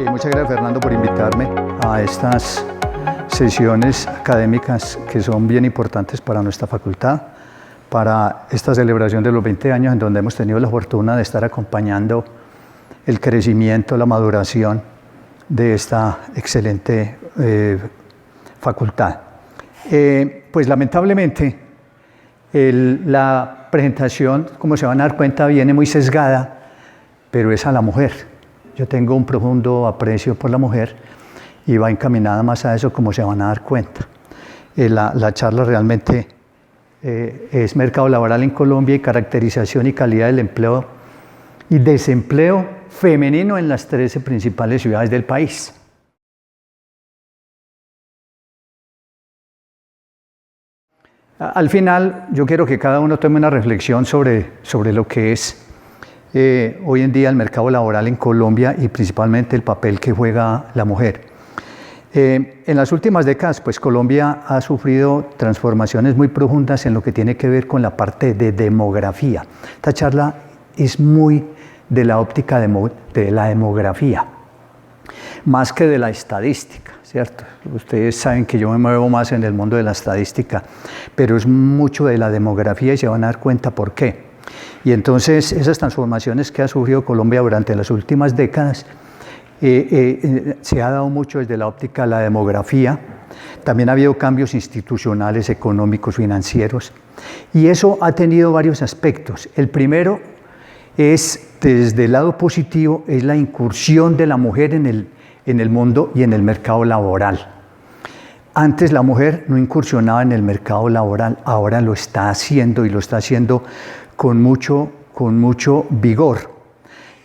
Muchas gracias, Fernando, por invitarme a estas sesiones académicas que son bien importantes para nuestra facultad, para esta celebración de los 20 años en donde hemos tenido la fortuna de estar acompañando el crecimiento, la maduración de esta excelente facultad. Pues lamentablemente la presentación, como se van a dar cuenta, viene muy sesgada, pero es a la mujer. Yo tengo un profundo aprecio por la mujer y va encaminada más a eso, como se van a dar cuenta. La charla realmente es mercado laboral en Colombia y caracterización y calidad del empleo y desempleo femenino en las 13 principales ciudades del país. Al final, yo quiero que cada uno tome una reflexión sobre lo que es hoy en día el mercado laboral en Colombia y principalmente el papel que juega la mujer. En las últimas décadas, pues Colombia ha sufrido transformaciones muy profundas en lo que tiene que ver con la parte de demografía. Esta charla es muy de la óptica de la demografía, más que de la estadística, ¿cierto? Ustedes saben que yo me muevo más en el mundo de la estadística, pero es mucho de la demografía y se van a dar cuenta por qué. Y entonces esas transformaciones que ha sufrido Colombia durante las últimas décadas se ha dado mucho desde la óptica de la demografía. También ha habido cambios institucionales, económicos, financieros, y eso ha tenido varios aspectos. El primero es, desde el lado positivo, es la incursión de la mujer en el mundo y en el mercado laboral. Antes la mujer no incursionaba en el mercado laboral, ahora lo está haciendo y lo está haciendo con mucho vigor.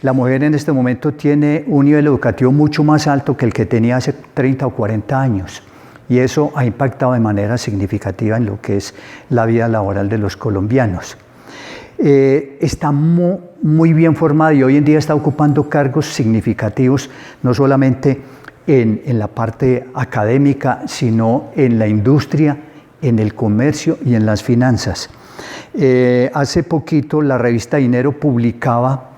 La mujer en este momento tiene un nivel educativo mucho más alto que el que tenía hace 30 o 40 años y eso ha impactado de manera significativa en lo que es la vida laboral de los colombianos. Está muy bien formada y hoy en día está ocupando cargos significativos, no solamente en la parte académica, sino en la industria, en el comercio y en las finanzas. Hace poquito la revista Dinero publicaba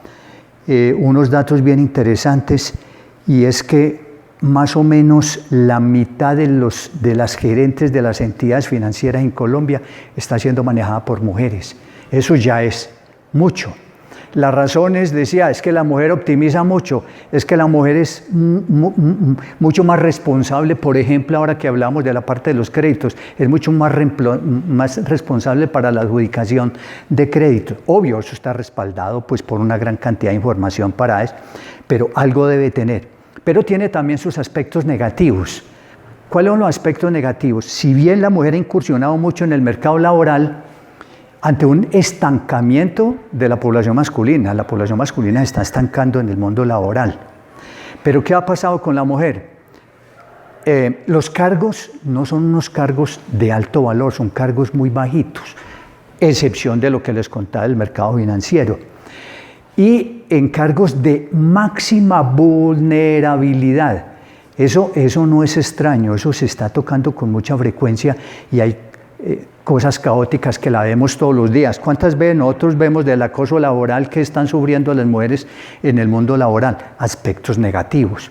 unos datos bien interesantes y es que más o menos la mitad de las gerentes de las entidades financieras en Colombia está siendo manejada por mujeres. Eso ya es mucho. Las razones, decía, es que la mujer optimiza mucho, es que la mujer es mucho más responsable, por ejemplo, ahora que hablamos de la parte de los créditos, es mucho más responsable para la adjudicación de créditos. Obvio, eso está respaldado pues, por una gran cantidad de información para eso, pero algo debe tener. Pero tiene también sus aspectos negativos. ¿Cuáles son los aspectos negativos? Si bien la mujer ha incursionado mucho en el mercado laboral, ante un estancamiento de la población masculina se está estancando en el mundo laboral. Pero ¿qué ha pasado con la mujer? Los cargos no son unos cargos de alto valor, son cargos muy bajitos, excepción de lo que les contaba del mercado financiero. Y en cargos de máxima vulnerabilidad. Eso no es extraño, eso se está tocando con mucha frecuencia y hay cosas caóticas que la vemos todos los días. ¿Cuántas veces nosotros vemos del acoso laboral que están sufriendo las mujeres en el mundo laboral? Aspectos negativos.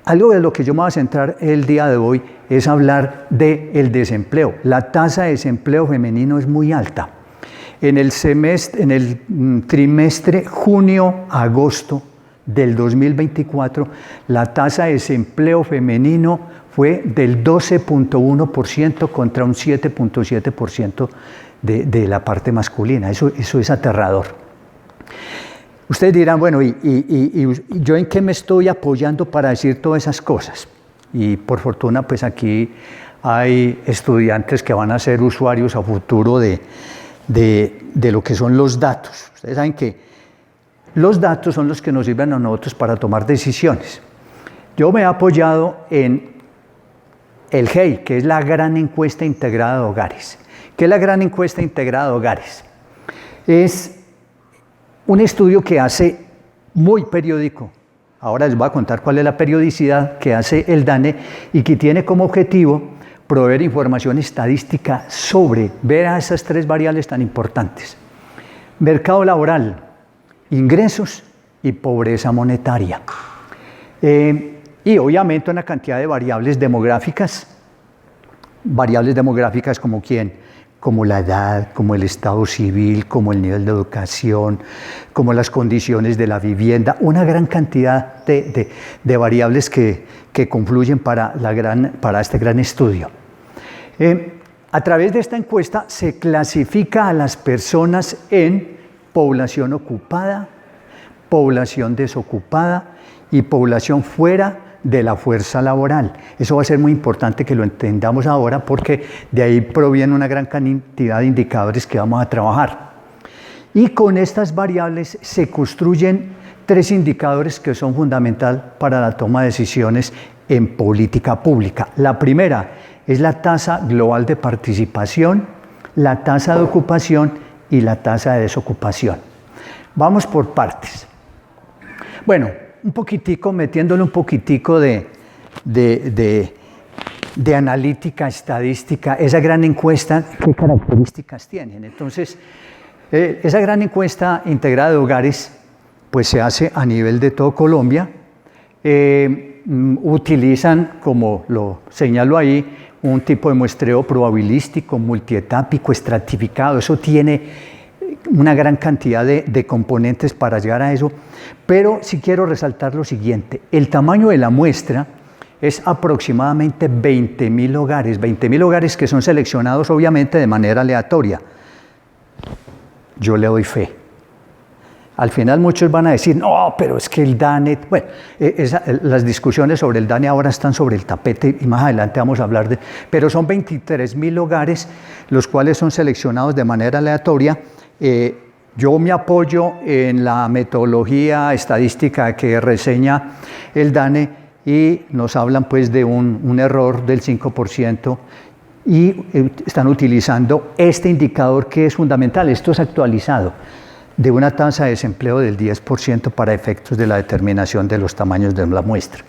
Algo de lo que yo me voy a centrar el día de hoy es hablar del desempleo. La tasa de desempleo femenino es muy alta. En el trimestre junio-agosto del 2024, la tasa de desempleo femenino fue del 12.1% contra un 7.7% de la parte masculina. Eso es aterrador. Ustedes dirán, bueno, ¿y yo en qué me estoy apoyando para decir todas esas cosas? Y por fortuna, pues aquí hay estudiantes que van a ser usuarios a futuro de lo que son los datos. Ustedes saben que los datos son los que nos sirven a nosotros para tomar decisiones. Yo me he apoyado en el GEI, que es la Gran Encuesta Integrada de Hogares. ¿Qué es la Gran Encuesta Integrada de Hogares? Es un estudio que hace muy periódico. Ahora les voy a contar cuál es la periodicidad que hace el DANE y que tiene como objetivo proveer información estadística sobre, ver a esas tres variables tan importantes. Mercado laboral, ingresos y pobreza monetaria. Y obviamente una cantidad de variables demográficas como quién, como la edad, como el estado civil, como el nivel de educación, como las condiciones de la vivienda, una gran cantidad de variables que confluyen para este gran estudio. A través de esta encuesta se clasifica a las personas en población ocupada, población desocupada y población fuera de la fuerza laboral. Eso va a ser muy importante que lo entendamos ahora porque de ahí proviene una gran cantidad de indicadores que vamos a trabajar. Y con estas variables se construyen 3 indicadores que son fundamentales para la toma de decisiones en política pública. La primera es la tasa global de participación, la tasa de ocupación y la tasa de desocupación. Vamos por partes. Bueno, un poquitico, metiéndole un poquitico de analítica, estadística, esa gran encuesta, ¿qué características tienen? Entonces, esa gran encuesta integrada de hogares, pues se hace a nivel de todo Colombia. Utilizan, como lo señalo ahí, un tipo de muestreo probabilístico, multietápico, estratificado. Eso tiene una gran cantidad de componentes para llegar a eso, pero sí quiero resaltar lo siguiente: el tamaño de la muestra es aproximadamente 20.000 hogares, 20.000 hogares que son seleccionados obviamente de manera aleatoria. Yo le doy fe. Al final muchos van a decir, no, pero es que el DANE, bueno, las discusiones sobre el DANE ahora están sobre el tapete y más adelante vamos a hablar de, pero son 23.000 hogares los cuales son seleccionados de manera aleatoria. Yo me apoyo en la metodología estadística que reseña el DANE y nos hablan pues de un error del 5% y están utilizando este indicador que es fundamental, esto es actualizado, de una tasa de desempleo del 10% para efectos de la determinación de los tamaños de la muestra.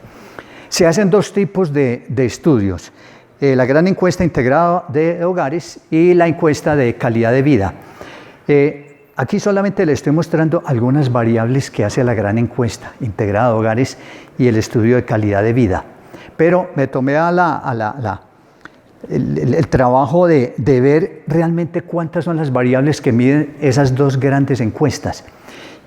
Se hacen 2 tipos de estudios, la gran encuesta integrada de hogares y la encuesta de calidad de vida. Aquí solamente le estoy mostrando algunas variables que hace la gran encuesta integrada de hogares y el estudio de calidad de vida, pero me tomé el trabajo de ver realmente cuántas son las variables que miden esas 2 grandes encuestas.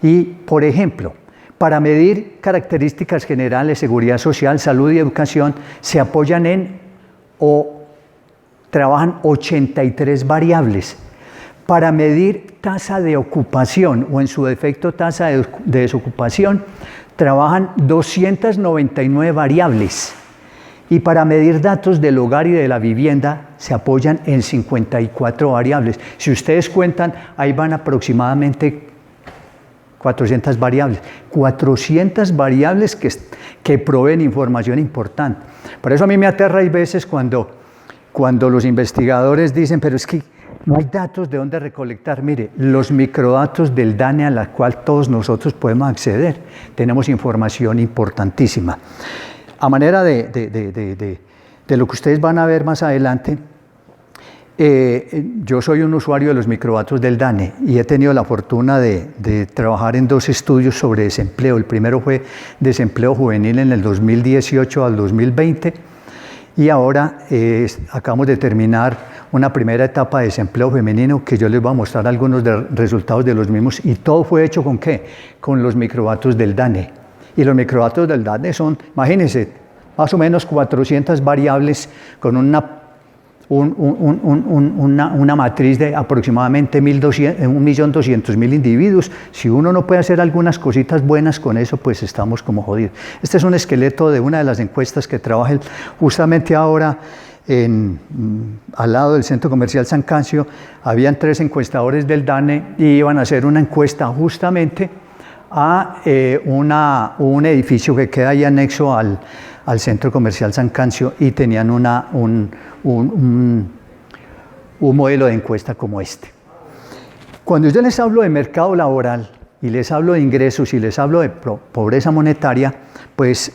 Y, por ejemplo, para medir características generales, seguridad social, salud y educación, se apoyan en o trabajan 83 variables. Para medir tasa de ocupación o en su defecto tasa de desocupación, trabajan 299 variables. Y para medir datos del hogar y de la vivienda se apoyan en 54 variables. Si ustedes cuentan, ahí van aproximadamente 400 variables. 400 variables que proveen información importante. Por eso a mí me aterra hay veces cuando los investigadores dicen, pero es que no hay datos de dónde recolectar. Mire, los microdatos del DANE a la cual todos nosotros podemos acceder. Tenemos información importantísima. A manera de lo que ustedes van a ver más adelante, yo soy un usuario de los microdatos del DANE y he tenido la fortuna de trabajar en 2 estudios sobre desempleo. El primero fue desempleo juvenil en el 2018 al 2020 y ahora acabamos de terminar una primera etapa de desempleo femenino que yo les voy a mostrar algunos resultados de los mismos, y todo fue hecho ¿con qué? Con los microdatos del DANE. Y los microdatos del DANE son, imagínense, más o menos 400 variables con una matriz de aproximadamente 1.200.000 individuos. Si uno no puede hacer algunas cositas buenas con eso, pues estamos como jodidos. Este es un esqueleto de una de las encuestas que trabaja justamente ahora al lado del Centro Comercial San Cancio. Habían 3 encuestadores del DANE y iban a hacer una encuesta justamente a un edificio que queda ahí anexo al Centro Comercial San Cancio y tenían un modelo de encuesta como este. Cuando yo les hablo de mercado laboral y les hablo de ingresos y les hablo de pobreza monetaria, pues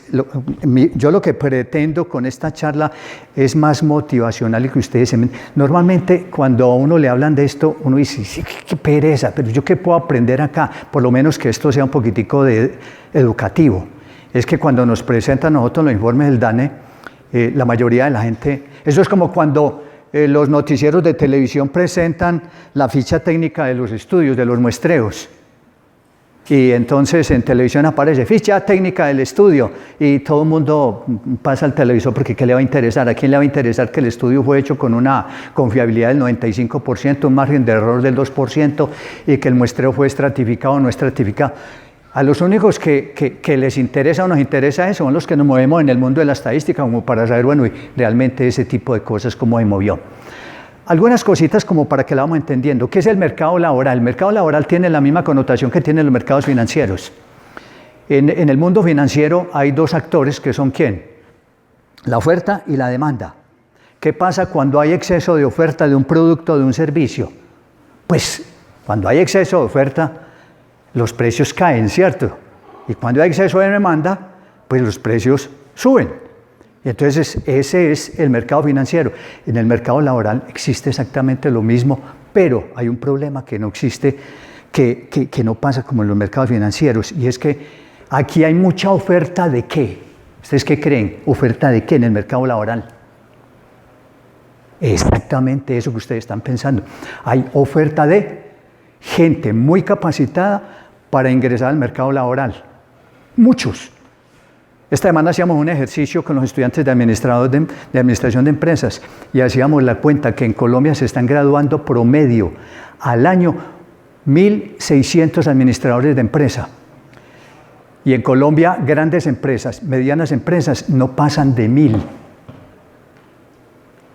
yo lo que pretendo con esta charla es más motivacional y que ustedes se... Normalmente cuando a uno le hablan de esto, uno dice, sí, qué pereza, pero yo qué puedo aprender acá, por lo menos que esto sea un poquitico educativo. es que cuando nos presentan a nosotros los informes del DANE, la mayoría de la gente, eso es como cuando los noticieros de televisión presentan la ficha técnica de los estudios, de los muestreos. Y entonces en televisión aparece ficha técnica del estudio y todo el mundo pasa al televisor porque ¿qué le va a interesar? ¿A quién le va a interesar que el estudio fue hecho con una confiabilidad del 95%, un margen de error del 2% y que el muestreo fue estratificado o no estratificado? A los únicos que les interesa o nos interesa eso son los que nos movemos en el mundo de la estadística como para saber, bueno, y realmente ese tipo de cosas cómo se movió. Algunas cositas como para que la vamos entendiendo. ¿Qué es el mercado laboral? El mercado laboral tiene la misma connotación que tienen los mercados financieros. En el mundo financiero hay dos actores que son ¿quién? La oferta y la demanda. ¿Qué pasa cuando hay exceso de oferta de un producto o de un servicio? Pues cuando hay exceso de oferta, los precios caen, ¿cierto? Y cuando hay exceso de demanda, pues los precios suben. Entonces, ese es el mercado financiero. En el mercado laboral existe exactamente lo mismo, pero hay un problema que no existe, que no pasa como en los mercados financieros, y es que aquí hay mucha oferta ¿de qué? ¿Ustedes qué creen? ¿Oferta de qué en el mercado laboral? Exactamente eso que ustedes están pensando. Hay oferta de gente muy capacitada para ingresar al mercado laboral. Muchos. Esta semana hacíamos un ejercicio con los estudiantes de administración de empresas y hacíamos la cuenta que en Colombia se están graduando promedio al año 1.600 administradores de empresa. Y en Colombia grandes empresas, medianas empresas no pasan de 1.000.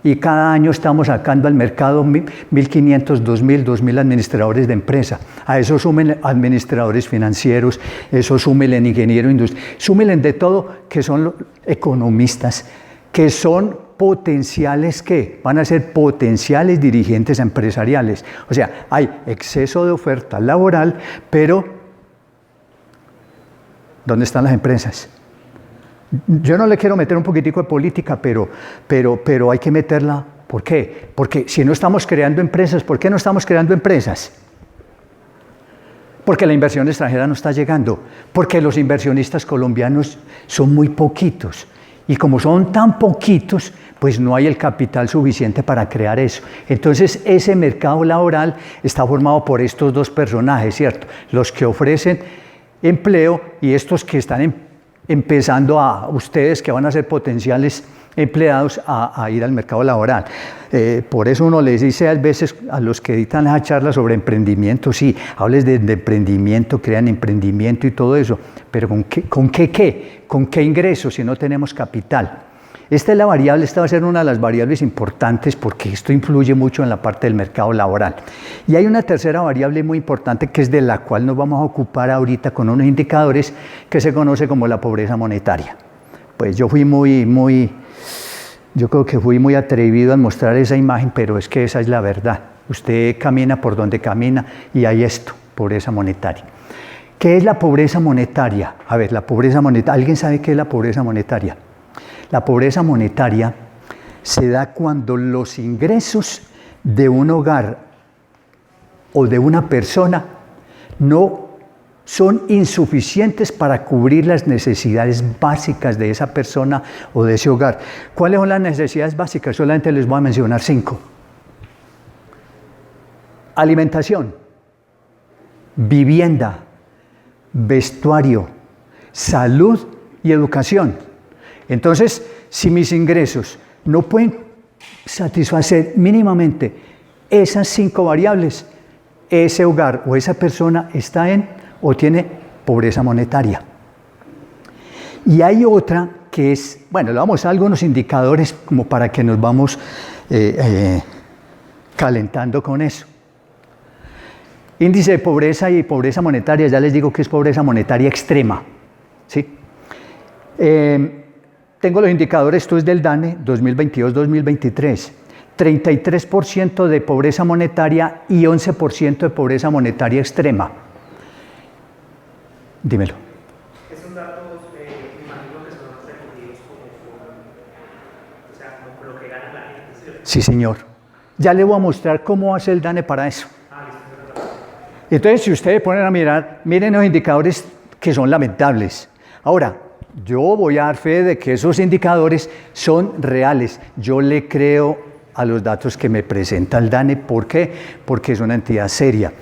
Y cada año estamos sacando al mercado 1.500, 2.000 administradores de empresa. A eso sumen administradores financieros, eso súmenle ingenieros industriales, súmenle de todo, que son economistas, que son potenciales, ¿qué? Van a ser potenciales dirigentes empresariales. O sea, hay exceso de oferta laboral, pero ¿dónde están las empresas? Yo no le quiero meter un poquitico de política, pero hay que meterla. ¿Por qué? Porque si no estamos creando empresas, ¿por qué no estamos creando empresas? Porque la inversión extranjera no está llegando, porque los inversionistas colombianos son muy poquitos. Y como son tan poquitos, pues no hay el capital suficiente para crear eso. Entonces, ese mercado laboral está formado por estos dos personajes, ¿cierto? Los que ofrecen empleo y estos que están empezando a ustedes que van a ser potenciales empleados a ir al mercado laboral. Por eso uno les dice a veces a los que editan esa charla sobre emprendimiento, sí, hables de emprendimiento, crean emprendimiento y todo eso, pero ¿con qué ingresos si no tenemos capital? Esta es la variable, esta va a ser una de las variables importantes porque esto influye mucho en la parte del mercado laboral. Y hay una tercera variable muy importante que es de la cual nos vamos a ocupar ahorita con unos indicadores que se conoce como la pobreza monetaria. Pues yo creo que fui muy atrevido al mostrar esa imagen, pero es que esa es la verdad. Usted camina por donde camina y hay esto, pobreza monetaria. ¿Qué es la pobreza monetaria? A ver, la pobreza monetaria, ¿alguien sabe qué es la pobreza monetaria? La pobreza monetaria se da cuando los ingresos de un hogar o de una persona no son insuficientes para cubrir las necesidades básicas de esa persona o de ese hogar. ¿Cuáles son las necesidades básicas? Solamente les voy a mencionar 5. Alimentación, vivienda, vestuario, salud y educación. Entonces, si mis ingresos no pueden satisfacer mínimamente esas 5 variables, ese hogar o esa persona está en o tiene pobreza monetaria. Y hay otra que es, bueno, le vamos a algunos indicadores como para que nos vamos calentando con eso. Índice de pobreza y pobreza monetaria, ya les digo que es pobreza monetaria extrema, ¿sí? Tengo los indicadores, esto es del DANE 2022-2023. 33% de pobreza monetaria y 11% de pobreza monetaria extrema. Dímelo. Esos datos, me imagino que son recogidos como lo que gana la gente, ¿cierto? Sí, señor. Ya le voy a mostrar cómo hace el DANE para eso. Entonces, si ustedes ponen a mirar, miren los indicadores que son lamentables. Ahora, Yo voy a dar fe de que esos indicadores son reales. Yo le creo a los datos que me presenta el DANE. ¿Por qué? Porque es una entidad seria.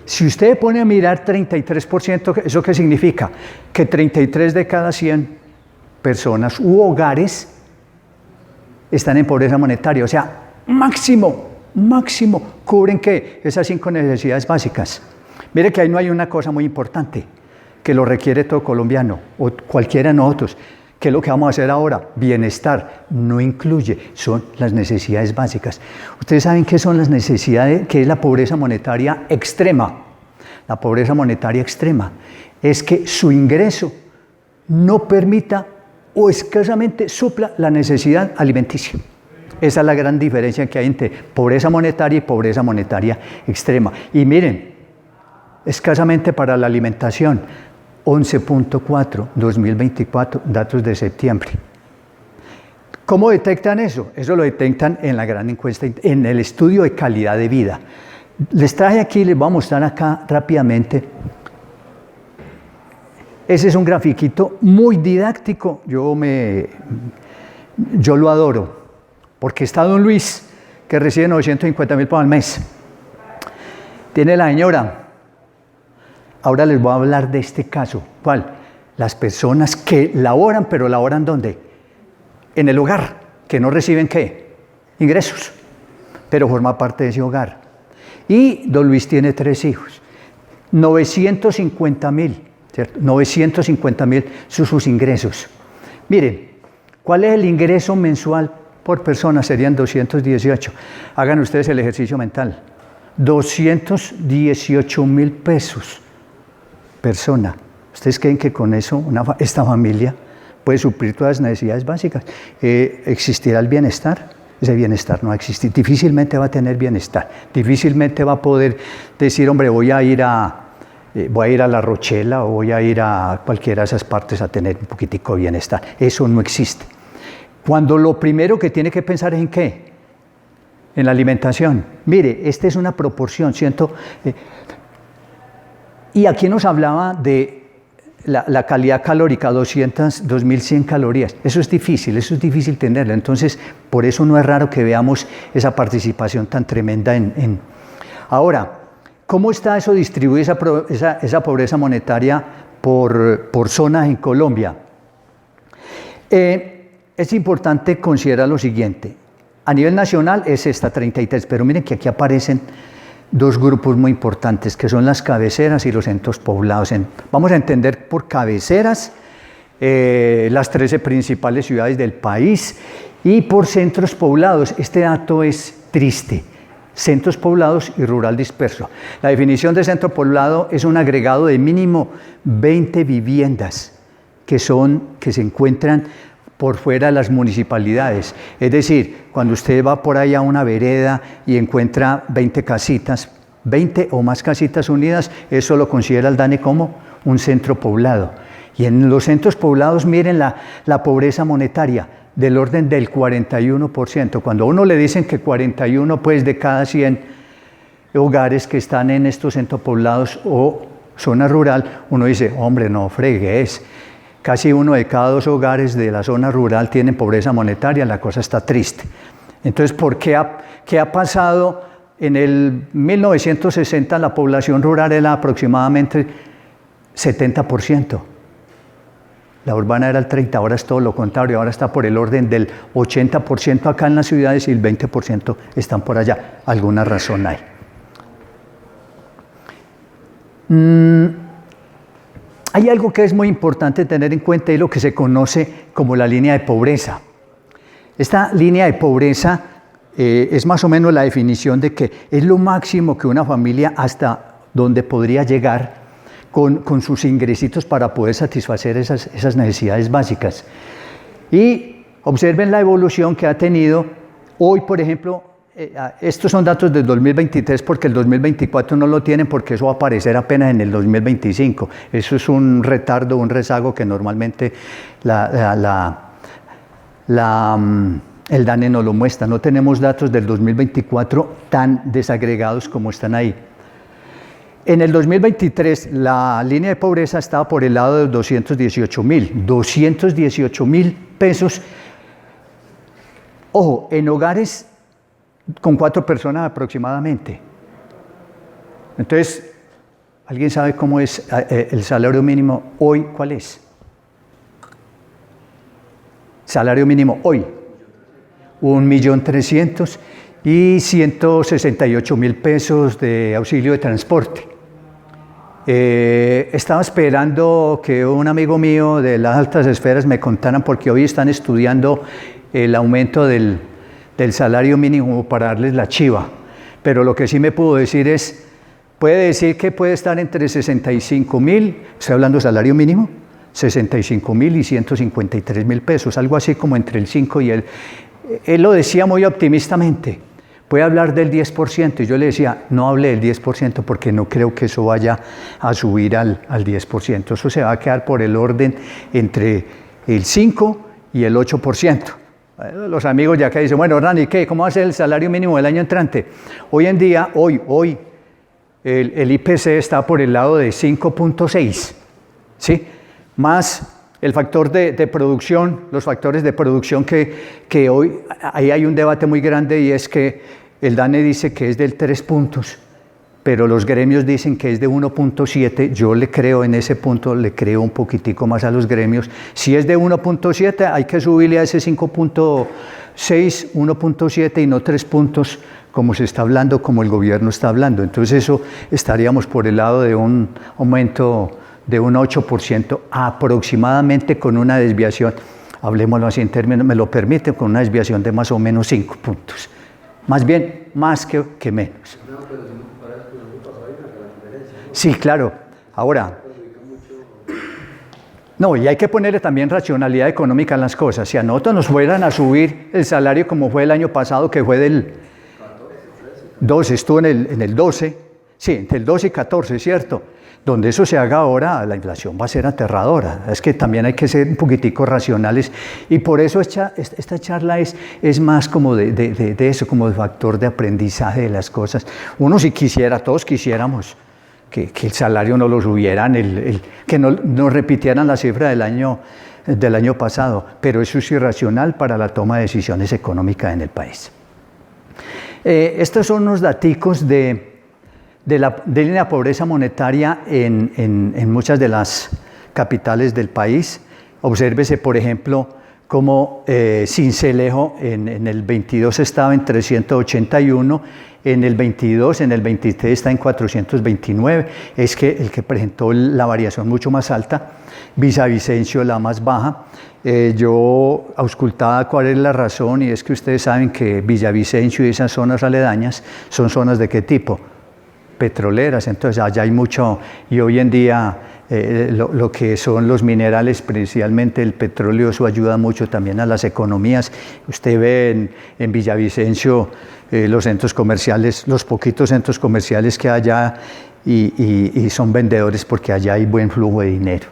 Si usted pone a mirar 33%, ¿eso qué significa? Que 33 de cada 100 personas u hogares están en pobreza monetaria. O sea, máximo cubren ¿qué? Esas 5 necesidades básicas. Mire que ahí no hay una cosa muy importante que lo requiere todo colombiano o cualquiera de nosotros. ¿Qué es lo que vamos a hacer ahora? Bienestar no incluye, son las necesidades básicas. Ustedes saben qué son las necesidades, qué es la pobreza monetaria extrema. La pobreza monetaria extrema es que su ingreso no permita o escasamente supla la necesidad alimenticia. Esa es la gran diferencia que hay entre pobreza monetaria y pobreza monetaria extrema. Y miren, escasamente para la alimentación, 11.4, 2024, datos de septiembre. ¿Cómo detectan eso? Eso lo detectan en la gran encuesta, en el estudio de calidad de vida. Les traje aquí, les voy a mostrar acá rápidamente. Ese es un grafiquito muy didáctico, yo lo adoro, porque está don Luis, que recibe 950.000 pesos al mes. Tiene la señora. Ahora les voy a hablar de este caso. ¿Cuál? Las personas que laboran, pero laboran ¿dónde? En el hogar, que no reciben ¿qué? Ingresos, pero forma parte de ese hogar. Y don Luis tiene 3 hijos. 950.000, ¿cierto? 950.000 son sus ingresos. Miren, ¿cuál es el ingreso mensual por persona? Serían 218. Hagan ustedes el ejercicio mental. 218.000 pesos. Persona. ¿Ustedes creen que con eso esta familia puede suplir todas las necesidades básicas? ¿Existirá el bienestar? Ese bienestar no va a existir. Difícilmente va a tener bienestar. Difícilmente va a poder decir, hombre, voy a ir a La Rochela o voy a ir a cualquiera de esas partes a tener un poquitico de bienestar. Eso no existe. Cuando lo primero que tiene que pensar es ¿en qué? En la alimentación. Mire, esta es una proporción, y aquí nos hablaba de la calidad calórica, 2.100 calorías. Eso es difícil tenerlo. Entonces, por eso no es raro que veamos esa participación tan tremenda Ahora, ¿cómo está eso distribuido, esa pobreza monetaria por zonas en Colombia? Es importante considerar lo siguiente. A nivel nacional es esta 33, pero miren que aquí aparecen 2 grupos muy importantes, que son las cabeceras y los centros poblados. Vamos a entender por cabeceras las 13 principales ciudades del país y por centros poblados. Este dato es triste. Centros poblados y rural disperso. La definición de centro poblado es un agregado de mínimo 20 viviendas que se encuentran por fuera de las municipalidades. Es decir, cuando usted va por ahí a una vereda y encuentra 20 casitas, 20 o más casitas unidas, eso lo considera el DANE como un centro poblado. Y en los centros poblados, miren la pobreza monetaria, del orden del 41%. Cuando a uno le dicen que 41 pues, de cada 100 hogares que están en estos centros poblados o zona rural, uno dice, hombre, no fregues. Casi 1 de cada 2 hogares de la zona rural tienen pobreza monetaria, la cosa está triste. Entonces, qué ha pasado? En el 1960 la población rural era aproximadamente 70%. La urbana era el 30%, ahora es todo lo contrario, ahora está por el orden del 80% acá en las ciudades y el 20% están por allá. Alguna razón hay. Hay algo que es muy importante tener en cuenta y lo que se conoce como la línea de pobreza. Esta línea de pobreza es más o menos la definición de que es lo máximo que una familia hasta donde podría llegar con sus ingresitos para poder satisfacer esas necesidades básicas. Y observen la evolución que ha tenido. Hoy, por ejemplo, estos son datos del 2023 porque el 2024 no lo tienen porque eso va a aparecer apenas en el 2025. Eso es un retardo, un rezago que normalmente el DANE no lo muestra. No tenemos datos del 2024 tan desagregados como están ahí. En el 2023 la línea de pobreza estaba por el lado de 218.000 pesos. Ojo, en hogares con 4 personas aproximadamente. Entonces, ¿alguien sabe cómo es el salario mínimo hoy? ¿Cuál es? Salario mínimo hoy, 1.300.000 y 168.000 pesos de auxilio de transporte. Estaba esperando que un amigo mío de las altas esferas me contaran, porque hoy están estudiando el aumento del salario mínimo para darles la chiva. Pero lo que sí me pudo decir es, puede decir que puede estar entre 65.000, estoy hablando de salario mínimo, 65.000 y 153.000 pesos, algo así como entre el 5 y el... Él lo decía muy optimistamente, puede hablar del 10%, y yo le decía, no hable del 10% porque no creo que eso vaya a subir al 10%, eso se va a quedar por el orden entre el 5 y el 8%. Los amigos ya que dicen, bueno, Rani, ¿qué? ¿Cómo va a ser el salario mínimo del año entrante? Hoy en día, hoy, el IPC está por el lado de 5.6, ¿sí? Más el factor de producción, los factores de producción que hoy, ahí hay un debate muy grande, y es que el DANE dice que es del 3 puntos, pero los gremios dicen que es de 1.7, yo le creo en ese punto, le creo un poquitico más a los gremios. Si es de 1.7, hay que subirle a ese 5.6, 1.7 y no 3 puntos, como se está hablando, como el gobierno está hablando. Entonces eso estaríamos por el lado de un aumento de un 8% aproximadamente, con una desviación, hablemoslo así en términos, me lo permite, con una desviación de más o menos 5 puntos. Más bien, más que menos. Sí, claro. Ahora, no, y hay que ponerle también racionalidad económica en las cosas. Si a nosotros nos fueran a subir el salario como fue el año pasado, que fue del 12, estuvo en el 12, sí, entre el 12 y 14, ¿cierto? Donde eso se haga ahora, la inflación va a ser aterradora. Es que también hay que ser un poquitico racionales, y por eso esta charla es más como de eso, como de factor de aprendizaje de las cosas. Uno si quisiera, todos quisiéramos que el salario no lo subieran, que no repitieran la cifra del año pasado, pero eso es irracional para la toma de decisiones económicas en el país. Estos son unos daticos de la pobreza monetaria en muchas de las capitales del país. Obsérvese, por ejemplo, cómo Sincelejo en el 22 estaba en 381, en el 22, en el 23 está en 429, es que el que presentó la variación mucho más alta, Villavicencio la más baja. Yo auscultaba cuál es la razón, y es que ustedes saben que Villavicencio y esas zonas aledañas son zonas de qué tipo, petroleras, entonces allá hay mucho, y hoy en día lo que son los minerales, principalmente el petróleo, eso ayuda mucho también a las economías. Usted ve en Villavicencio los centros comerciales, los poquitos centros comerciales que hay allá, y son vendedores porque allá hay buen flujo de dinero.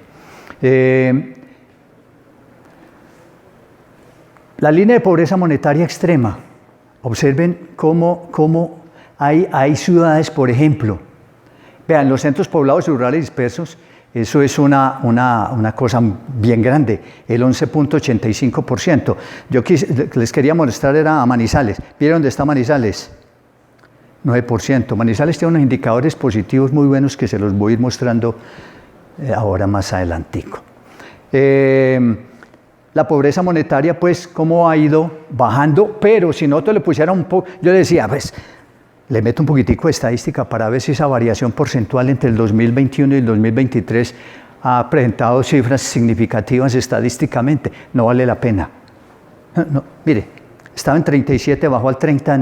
La línea de pobreza monetaria extrema, observen cómo hay ciudades, por ejemplo, vean, los centros poblados y rurales dispersos, eso es una cosa bien grande, el 11.85%. Yo les quería mostrar, era a Manizales. ¿Vieron dónde está Manizales? 9%. Manizales tiene unos indicadores positivos muy buenos que se los voy a ir mostrando ahora más adelantico. La pobreza monetaria, pues, cómo ha ido bajando, pero si nosotros le pusiera un poco, yo le decía, pues, le meto un poquitico de estadística para ver si esa variación porcentual entre el 2021 y el 2023 ha presentado cifras significativas estadísticamente. No vale la pena. No, mire, estaba en 37, bajó al 30,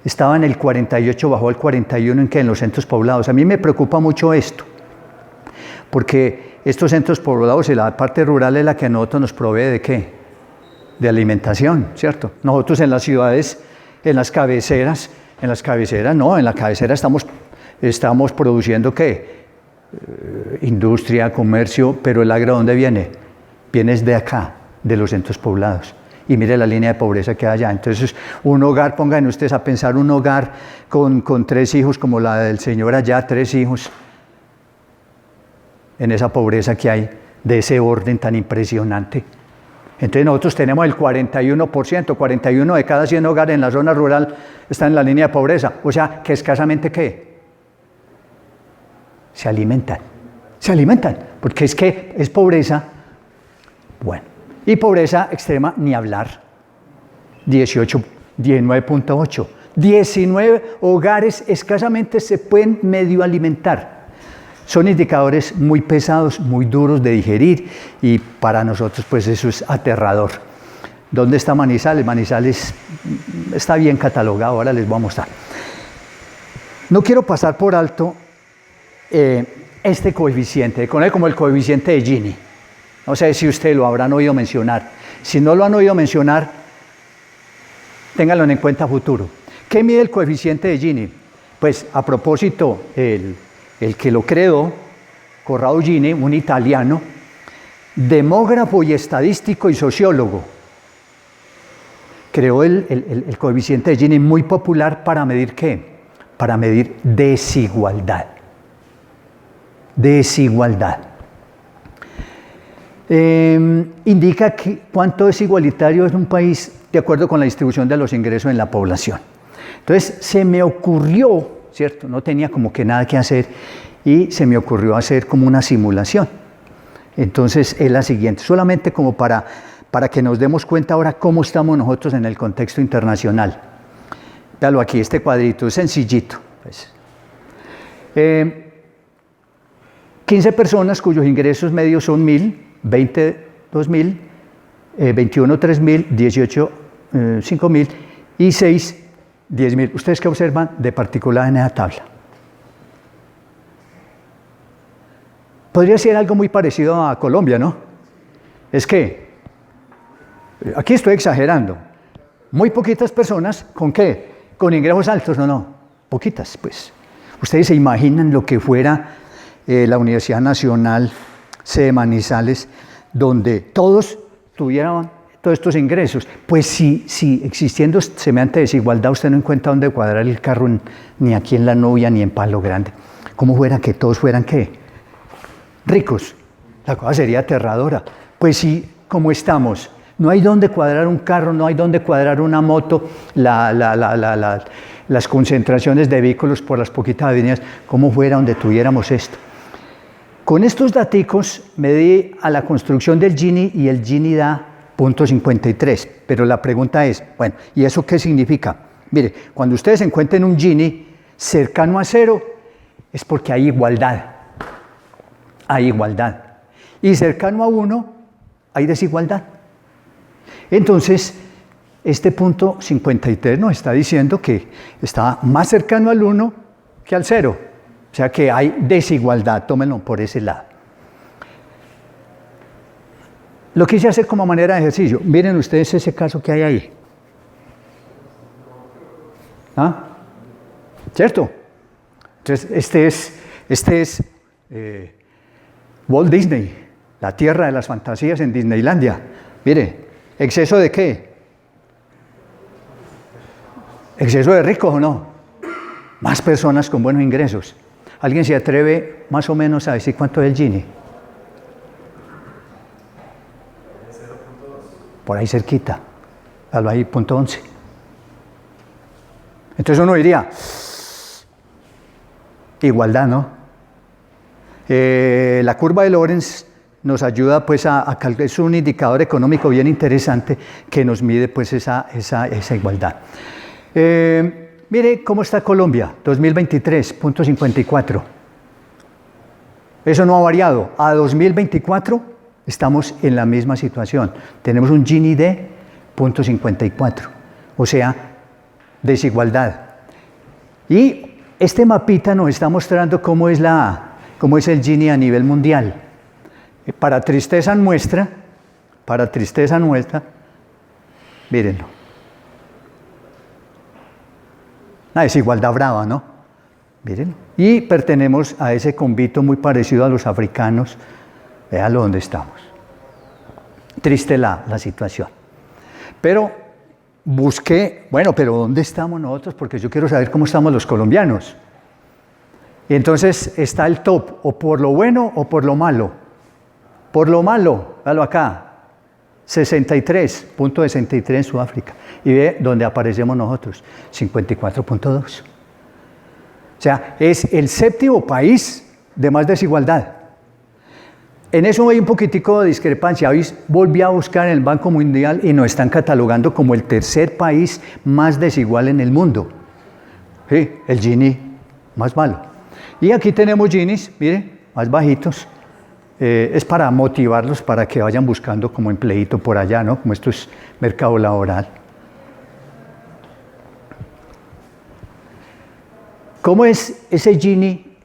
estaba en el 48, bajó al 41 en los centros poblados. A mí me preocupa mucho esto, porque estos centros poblados y la parte rural es la que a nosotros nos provee ¿de qué? De alimentación, ¿cierto? Nosotros en las ciudades, en las cabeceras no, en la cabecera estamos produciendo ¿qué? Industria, comercio, pero el agro ¿dónde viene? Viene de acá, de los centros poblados. y mire la línea de pobreza que hay allá. Entonces, un hogar, pongan ustedes a pensar un hogar con 3 hijos, como la del señor allá, 3 hijos, en esa pobreza que hay, de ese orden tan impresionante. Entonces nosotros tenemos el 41%, 41 de cada 100 hogares en la zona rural están en la línea de pobreza. O sea, que escasamente, ¿qué? Se alimentan, porque es que es pobreza, bueno, y pobreza extrema, ni hablar, 19.8, 19 hogares escasamente se pueden medio alimentar. Son indicadores muy pesados, muy duros de digerir, y para nosotros pues eso es aterrador. ¿Dónde está Manizales? Manizales está bien catalogado, ahora les voy a mostrar. No quiero pasar por alto este coeficiente, como el coeficiente de Gini. No sé si ustedes lo habrán oído mencionar. Si no lo han oído mencionar, ténganlo en cuenta a futuro. ¿Qué mide el coeficiente de Gini? Pues a propósito, el que lo creó, Corrado Gini, un italiano, demógrafo y estadístico y sociólogo, creó el coeficiente de Gini, muy popular para medir ¿qué? Para medir desigualdad. Desigualdad. Indica cuánto es igualitario en un país de acuerdo con la distribución de los ingresos en la población. Entonces, se me ocurrió, ¿cierto? No tenía como que nada que hacer y se me ocurrió hacer como una simulación. Entonces, es la siguiente, solamente como para que nos demos cuenta ahora cómo estamos nosotros en el contexto internacional. Véalo aquí, este cuadrito es sencillito. Pues. 15 personas cuyos ingresos medios son 1.000, 20, 2.000, 21, 3.000, 18, 5.000 y 6, 10.000. ¿Ustedes qué observan de particular en esa tabla? Podría ser algo muy parecido a Colombia, ¿no? Es que, aquí estoy exagerando, muy poquitas personas, ¿con qué? Con ingresos altos, no, poquitas, pues. Ustedes se imaginan lo que fuera la Universidad Nacional de Manizales, donde todos tuvieran todos estos ingresos. Pues si existiendo semejante desigualdad, usted no encuentra dónde cuadrar el carro, ni aquí en La Novia, ni en Palo Grande. ¿Cómo fuera que todos fueran qué? Ricos. La cosa sería aterradora. Pues sí, como estamos, no hay dónde cuadrar un carro, no hay dónde cuadrar una moto, las concentraciones de vehículos por las poquitas avenidas, ¿cómo fuera donde tuviéramos esto? Con estos daticos me di a la construcción del Gini y el Gini da 0.53, pero la pregunta es, bueno, ¿y eso qué significa? Mire, cuando ustedes encuentren un Gini cercano a 0, es porque hay igualdad. Hay igualdad. Y cercano a 1, hay desigualdad. Entonces, este 0.53 nos está diciendo que está más cercano al 1 que al 0. O sea que hay desigualdad, tómenlo por ese lado. Lo quise hacer como manera de ejercicio. Miren ustedes ese caso que hay ahí. ¿Ah? ¿Cierto? Entonces, este es Walt Disney, la tierra de las fantasías en Disneylandia. Mire, ¿exceso de qué? ¿Exceso de ricos o no? Más personas con buenos ingresos. ¿Alguien se atreve más o menos a decir cuánto es el Gini? Por ahí cerquita, algo ahí, 0.11. Entonces uno diría, igualdad, ¿no? La curva de Lorenz nos ayuda pues a calcular, es un indicador económico bien interesante que nos mide pues esa igualdad. Mire cómo está Colombia, 2023, 0.54. Eso no ha variado. A 2024 estamos en la misma situación. Tenemos un Gini de 0.54, o sea, desigualdad. Y este mapita nos está mostrando cómo es el Gini a nivel mundial. Para tristeza nuestra, mírenlo. Una desigualdad brava, ¿no? Miren. Y pertenecemos a ese convito muy parecido a los africanos. Véanlo donde estamos. Triste la situación. Pero busqué, bueno, pero ¿dónde estamos nosotros? Porque yo quiero saber cómo estamos los colombianos. Y entonces está el top, o por lo bueno o por lo malo. Por lo malo, véalo acá, 63.63 en Sudáfrica. Y ve donde aparecemos nosotros, 54.2. O sea, es el séptimo país de más desigualdad. En eso hay un poquitico de discrepancia. Hoy volví a buscar en el Banco Mundial y nos están catalogando como el tercer país más desigual en el mundo. Sí, el Gini más malo. Y aquí tenemos Ginis, miren, más bajitos. Es para motivarlos para que vayan buscando como empleito por allá, ¿no? Como esto es mercado laboral. ¿Cómo es ese Gini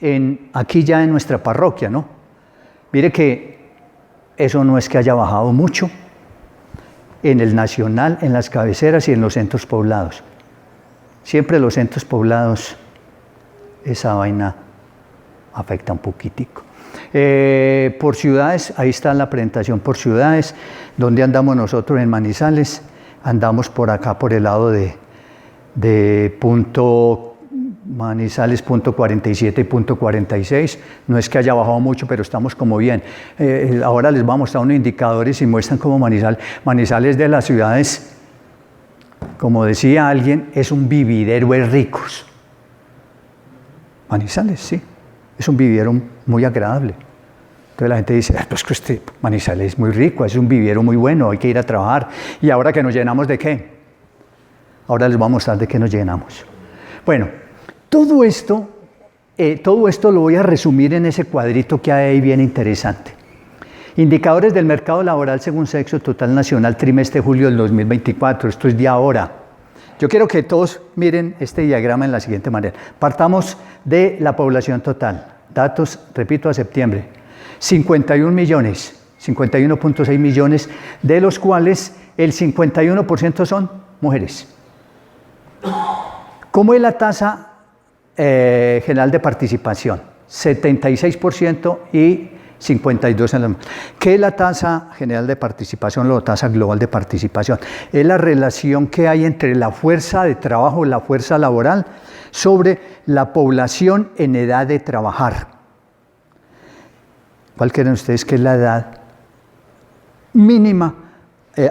aquí ya en nuestra parroquia, no? Mire que eso no es que haya bajado mucho en el nacional, en las cabeceras y en los centros poblados. Siempre los centros poblados, esa vaina afecta un poquitico. Por ciudades, ahí está la presentación por ciudades. ¿Dónde andamos nosotros en Manizales? Andamos por acá, por el lado de Manizales punto 47 y punto 46. No es que haya bajado mucho, pero estamos como bien. Ahora les vamos a mostrar unos indicadores y muestran cómo Manizales de las ciudades, como decía alguien, es un vividero de ricos. Manizales, sí. Es un viviero muy agradable. Entonces la gente dice, pues que este Manizales es muy rico, es un viviero muy bueno, hay que ir a trabajar. ¿Y ahora que nos llenamos de qué? Ahora les voy a mostrar de qué nos llenamos. Bueno, todo esto lo voy a resumir en ese cuadrito que hay ahí bien interesante. Indicadores del mercado laboral según sexo total nacional, trimestre julio del 2024. Esto es de ahora. Yo quiero que todos miren este diagrama en la siguiente manera. Partamos de la población total. Datos, repito, a septiembre. 51 millones, 51.6 millones, de los cuales el 51% son mujeres. ¿Cómo es la tasa general de participación? 76% y 52% en las mujeres. ¿Qué es la tasa general de participación o tasa global de participación? Es la relación que hay entre la fuerza de trabajo, la fuerza laboral, sobre la población en edad de trabajar. ¿Cuál creen ustedes que es la edad mínima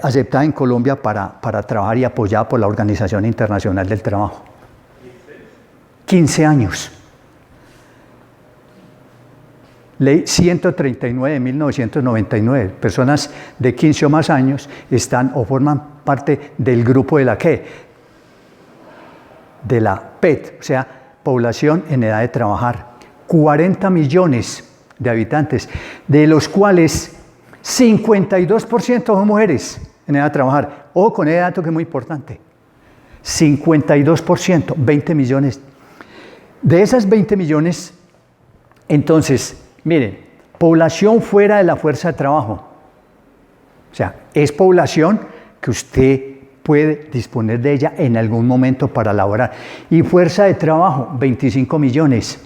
aceptada en Colombia para trabajar y apoyada por la Organización Internacional del Trabajo? 15 años. Ley 139 de 1999. Personas de 15 o más años están o forman parte del grupo de la ¿qué? De la PET, o sea, población en edad de trabajar. 40 millones de habitantes, de los cuales 52% son mujeres en edad de trabajar. Ojo con ese dato que es muy importante. 52%, 20 millones. De esas 20 millones, entonces, miren, población fuera de la fuerza de trabajo. O sea, es población que usted puede disponer de ella en algún momento para laborar. Y fuerza de trabajo, 25 millones.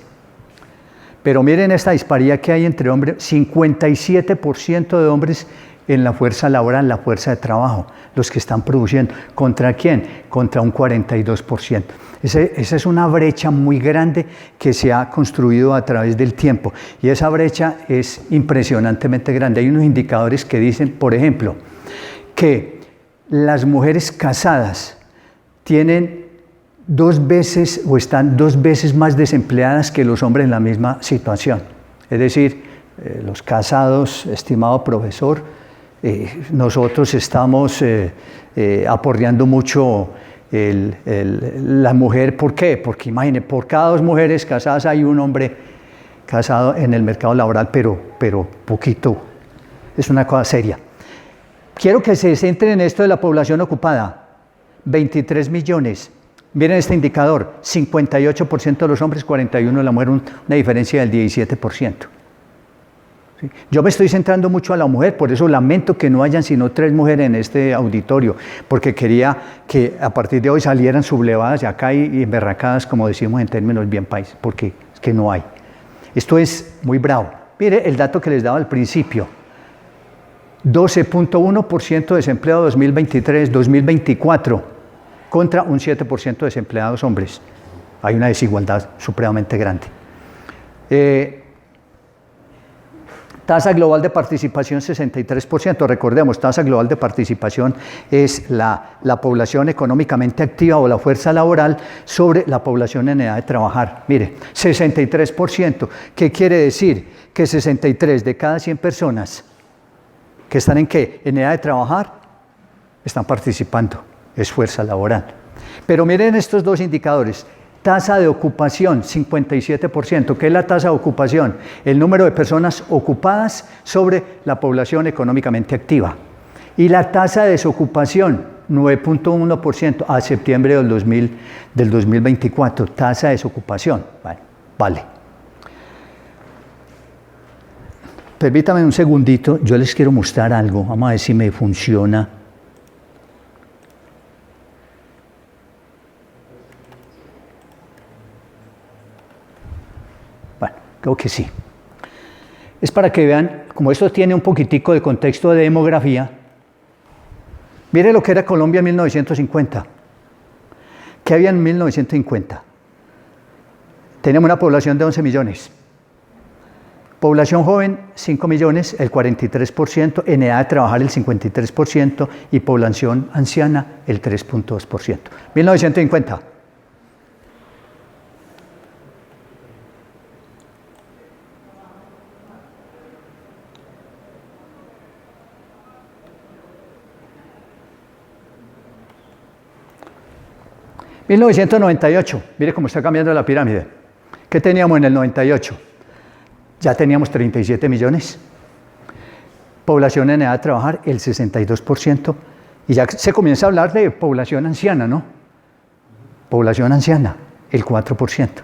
Pero miren esta disparidad que hay entre hombres, 57% de hombres en la fuerza laboral, la fuerza de trabajo, los que están produciendo. ¿Contra quién? Contra un 42%. Esa es una brecha muy grande que se ha construido a través del tiempo y esa brecha es impresionantemente grande. Hay unos indicadores que dicen, por ejemplo, que las mujeres casadas tienen 2 veces o están 2 veces más desempleadas que los hombres en la misma situación. Es decir, los casados, estimado profesor, nosotros estamos aporreando mucho la mujer. ¿Por qué? Porque imagine, por cada 2 mujeres casadas hay un hombre casado en el mercado laboral, pero poquito. Es una cosa seria. Quiero que se centren en esto de la población ocupada. 23 millones. Miren este indicador, 58% de los hombres, 41% de la mujer, una diferencia del 17%. ¿Sí? Yo me estoy centrando mucho a la mujer, por eso lamento que no hayan sino 3 mujeres en este auditorio, porque quería que a partir de hoy salieran sublevadas y acá y emberracadas, como decimos en términos bien país, porque es que no hay. Esto es muy bravo. Mire el dato que les daba al principio. 12.1% desempleado 2023-2024 contra un 7% de desempleados hombres. Hay una desigualdad supremamente grande. Tasa global de participación 63%. Recordemos, tasa global de participación es la población económicamente activa o la fuerza laboral sobre la población en edad de trabajar. Mire, 63%. ¿Qué quiere decir? Que 63 de cada 100 personas que están en ¿qué? En edad de trabajar, están participando. Es fuerza laboral. Pero miren estos dos indicadores. Tasa de ocupación, 57%. ¿Qué es la tasa de ocupación? El número de personas ocupadas sobre la población económicamente activa. Y la tasa de desocupación, 9.1% a septiembre del 2024. Tasa de desocupación. Vale. Permítame un segundito, yo les quiero mostrar algo. Vamos a ver si me funciona. Creo que sí. Es para que vean, como esto tiene un poquitico de contexto de demografía, mire lo que era Colombia en 1950. ¿Qué había en 1950? Tenemos una población de 11 millones. Población joven, 5 millones, el 43%, en edad de trabajar el 53% y población anciana el 3.2%. 1950. ...1998, mire cómo está cambiando la pirámide. ¿Qué teníamos en el 98? Ya teníamos 37 millones. Población en edad de trabajar, el 62%. Y ya se comienza a hablar de población anciana, ¿no? Población anciana, el 4%. ¿Esa es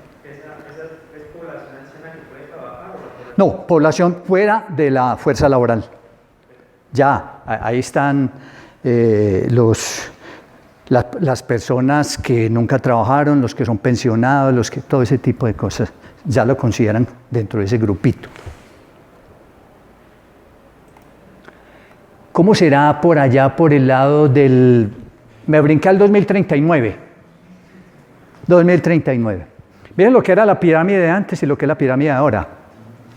población anciana que puede trabajar o No, población fuera de la fuerza laboral. Ya, ahí están las personas que nunca trabajaron, los que son pensionados, los que todo ese tipo de cosas, ya lo consideran dentro de ese grupito. ¿Cómo será por allá, por el lado del... Me brinqué al 2039. 2039. Miren lo que era la pirámide de antes y lo que es la pirámide de ahora.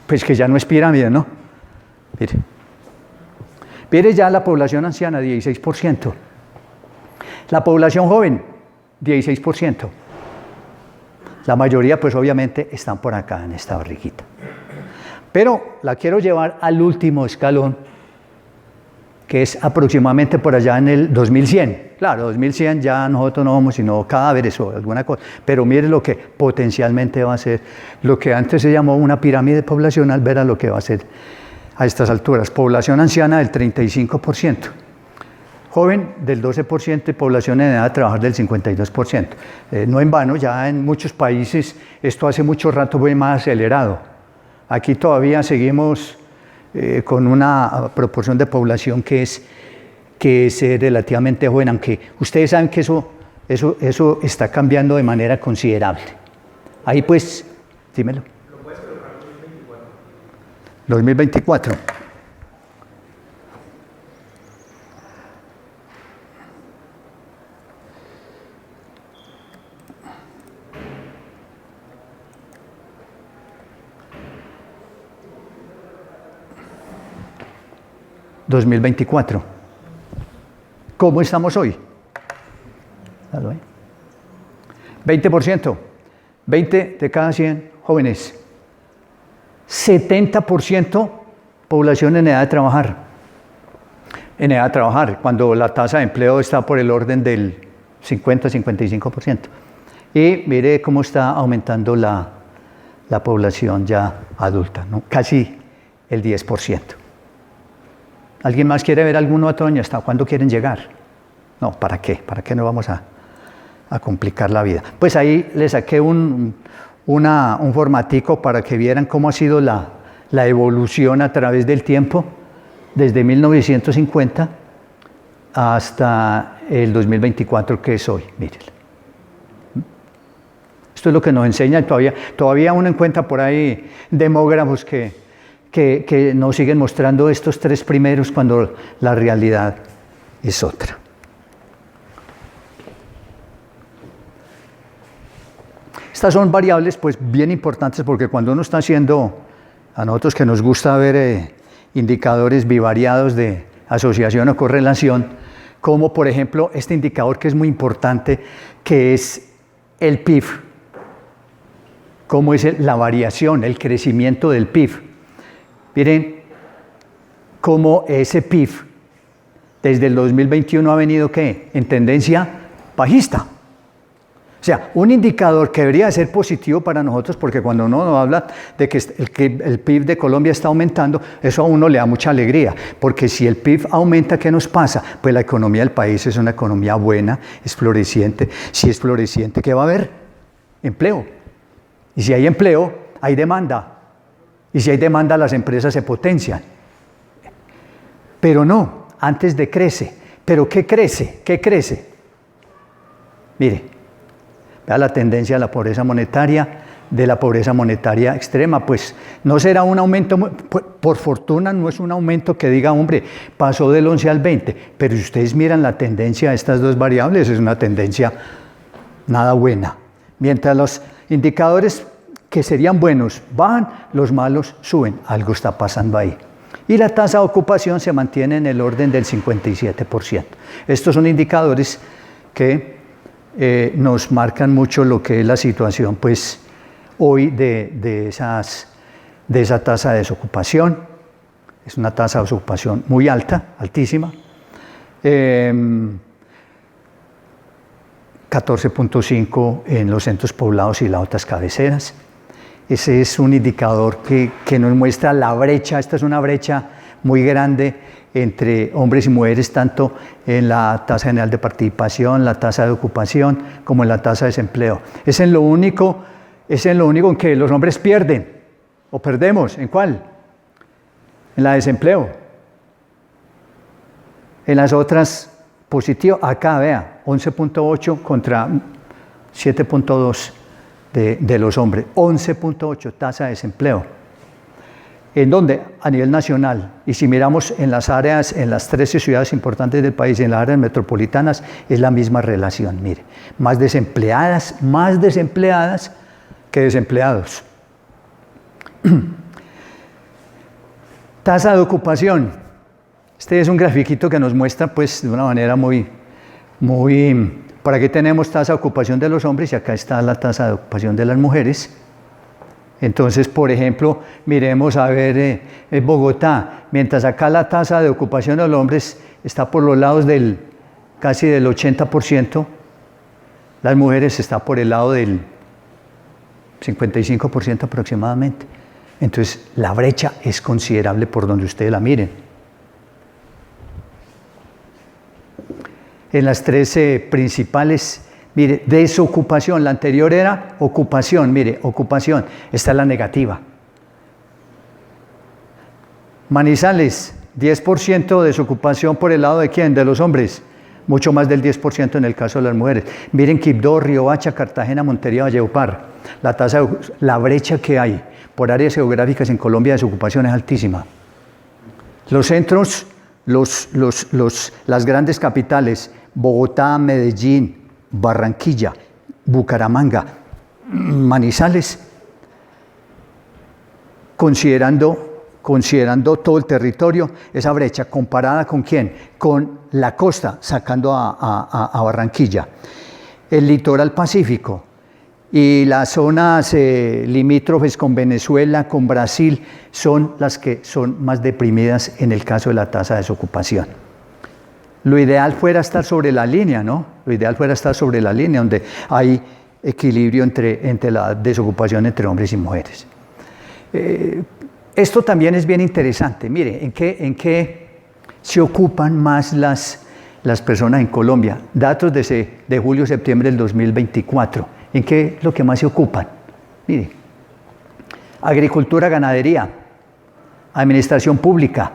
Pues que ya no es pirámide, ¿no? Mire ya la población anciana, 16%. La población joven, 16%. La mayoría, pues obviamente, están por acá en esta barriguita. Pero la quiero llevar al último escalón, que es aproximadamente por allá en el 2100. Claro, 2100 ya nosotros no vamos sino cadáveres o alguna cosa. Pero mire lo que potencialmente va a ser, lo que antes se llamó una pirámide poblacional, verá lo que va a ser a estas alturas. Población anciana del 35%. Joven del 12% y población en edad de trabajar del 52%. No en vano, ya en muchos países esto hace mucho rato fue más acelerado. Aquí todavía seguimos con una proporción de población que es relativamente joven, aunque ustedes saben que eso está cambiando de manera considerable. Ahí pues, dímelo. ¿Lo puedes colocar en 2024? 2024. ¿2024? ¿Cómo estamos hoy? 20%, 20 de cada 100 jóvenes, 70% población en edad de trabajar. En edad de trabajar, cuando la tasa de empleo está por el orden del 50-55%. Y mire cómo está aumentando la población ya adulta, ¿no? Casi el 10%. ¿Alguien más quiere ver algún otro año? ¿Hasta cuándo quieren llegar? No, ¿para qué? ¿Para qué no vamos a complicar la vida? Pues ahí les saqué un formatico para que vieran cómo ha sido la evolución a través del tiempo, desde 1950 hasta el 2024, que es hoy. Mírenlo. Esto es lo que nos enseña, todavía uno encuentra por ahí demógrafos que que nos siguen mostrando estos tres primeros cuando la realidad es otra. Estas son variables pues bien importantes porque cuando uno está haciendo, a nosotros que nos gusta ver indicadores bivariados de asociación o correlación, como por ejemplo este indicador que es muy importante, que es el PIB, cómo es la variación, el crecimiento del PIB. Miren cómo ese PIB desde el 2021 ha venido ¿qué? En tendencia bajista. O sea, un indicador que debería ser positivo para nosotros, porque cuando uno nos habla de que el PIB de Colombia está aumentando, eso a uno le da mucha alegría, porque si el PIB aumenta, ¿qué nos pasa? Pues la economía del país es una economía buena, es floreciente. Si es floreciente, ¿qué va a haber? Empleo. Y si hay empleo, hay demanda. Y si hay demanda, las empresas se potencian. Pero no, antes decrece. ¿Pero qué crece? ¿Qué crece? Mire. Vea la tendencia de la pobreza monetaria extrema, pues no será un aumento, por fortuna no es un aumento que diga, hombre, pasó del 11 al 20, pero si ustedes miran la tendencia de estas dos variables, es una tendencia nada buena. Mientras los indicadores que serían buenos bajan, los malos suben, algo está pasando ahí. Y la tasa de ocupación se mantiene en el orden del 57%. Estos son indicadores que nos marcan mucho lo que es la situación pues, hoy de esa tasa de desocupación. Es una tasa de desocupación muy alta, altísima. 14.5 en los centros poblados y las otras cabeceras. Ese es un indicador que nos muestra la brecha. Esta es una brecha muy grande entre hombres y mujeres, tanto en la tasa general de participación, la tasa de ocupación, como en la tasa de desempleo. Es en lo único en que los hombres pierden, o perdemos. ¿En cuál? En la de desempleo. En las otras, positivo. Acá, vea, 11.8 contra 7.2 de los hombres. 11.8 tasa de desempleo. ¿En dónde? A nivel nacional. Y si miramos en las áreas, en las 13 ciudades importantes del país, en las áreas metropolitanas, es la misma relación. Mire, más desempleadas que desempleados. Tasa de ocupación. Este es un grafiquito que nos muestra, pues, de una manera muy. Por aquí tenemos tasa de ocupación de los hombres y acá está la tasa de ocupación de las mujeres. Entonces, por ejemplo, miremos a ver Bogotá, mientras acá la tasa de ocupación de los hombres está por los lados casi del 80%, las mujeres está por el lado del 55% aproximadamente. Entonces, la brecha es considerable por donde ustedes la miren. En las 13 principales. Mire, desocupación, la anterior era ocupación, mire, ocupación, esta es la negativa. Manizales, 10% de desocupación por el lado de ¿quién? De los hombres, mucho más del 10% en el caso de las mujeres. Miren Quibdó, Riohacha, Cartagena, Montería, Valledupar, la brecha que hay por áreas geográficas en Colombia de desocupación es altísima. Los centros, las grandes capitales, Bogotá, Medellín, Barranquilla, Bucaramanga, Manizales, considerando todo el territorio, esa brecha comparada con ¿quién? Con la costa, sacando a Barranquilla. El litoral pacífico y las zonas limítrofes con Venezuela, con Brasil, son las que son más deprimidas en el caso de la tasa de desocupación. Lo ideal fuera estar sobre la línea, ¿no? Lo ideal fuera estar sobre la línea, donde hay equilibrio entre la desocupación entre hombres y mujeres. Esto también es bien interesante. Mire, ¿en qué se ocupan más las personas en Colombia? Datos de julio-septiembre del 2024. ¿En qué es lo que más se ocupan? Mire, agricultura, ganadería, administración pública.